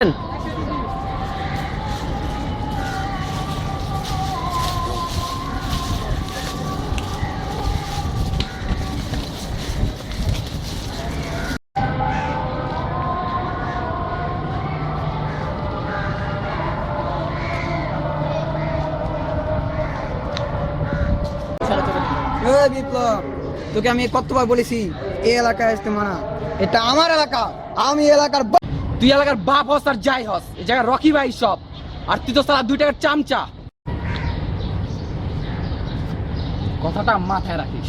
বিপ্লব, তোকে আমি কতবার বলেছি এই এলাকায় আসতে মানা। এটা আমার এলাকা, আমি এলাকার। তুই এলাকার বাপ হস আর যাই হস, এই জায়গায় রকি ভাই সব, আর তুই তো সারা 2 টাকার চামচা। কথাটা মাথায় রাখিস।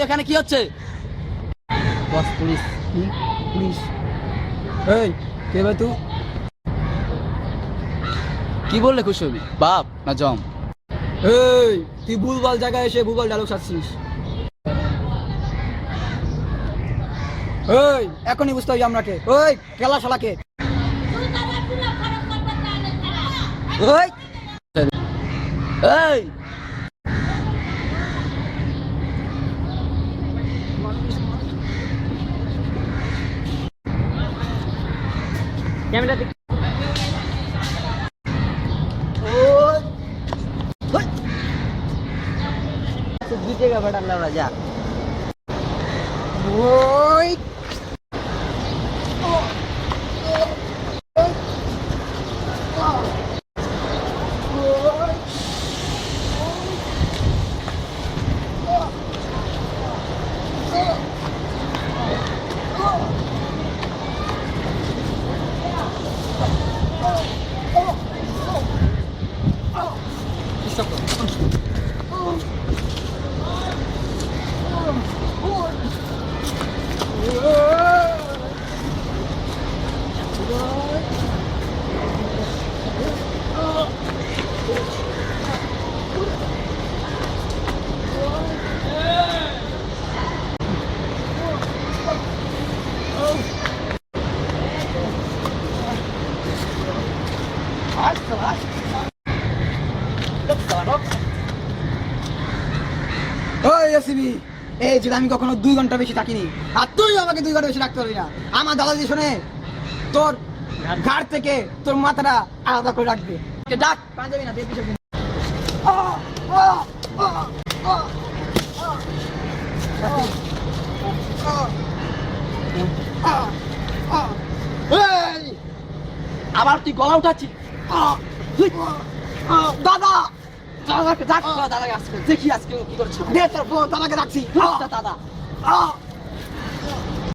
এখানে কি হচ্ছে? পুলিশ। পুলিশ? এই কে ভাই তুই? কি বললে খুশি হবি, বাপ না জম? এই তুই ভুলভাল জায়গায় এসে ভুলভাল ডায়লগ ছাড়ছিস। এই এখনই বুঝতে হবে আমরা কে। ওই কেলা শালাকে। ওই এই ক্যামেরা দেখ। ওই 2 টাকা বাড়ান লাউড়া যা। ওই এই যে আমি কখনো 2 ঘন্টা বেশি থাকিনি, আর তুই আমাকে 2 ঘন্টা বেশি রাখতে পারবি না। আমার দাদাজি শুনে তোর ঘাড় থেকে তোর মাথাটা আলাদা করে রাখবে। ডাক পাঞ্জাবি না, দেখবি সব। আবার তুই গলা উঠাচ্ছিস? দাদা দাদাকে ডাক, দাদাকে আজকে দেখি আজকে কি করছিস। দে তোর দাদাকে রাখছি। দাদা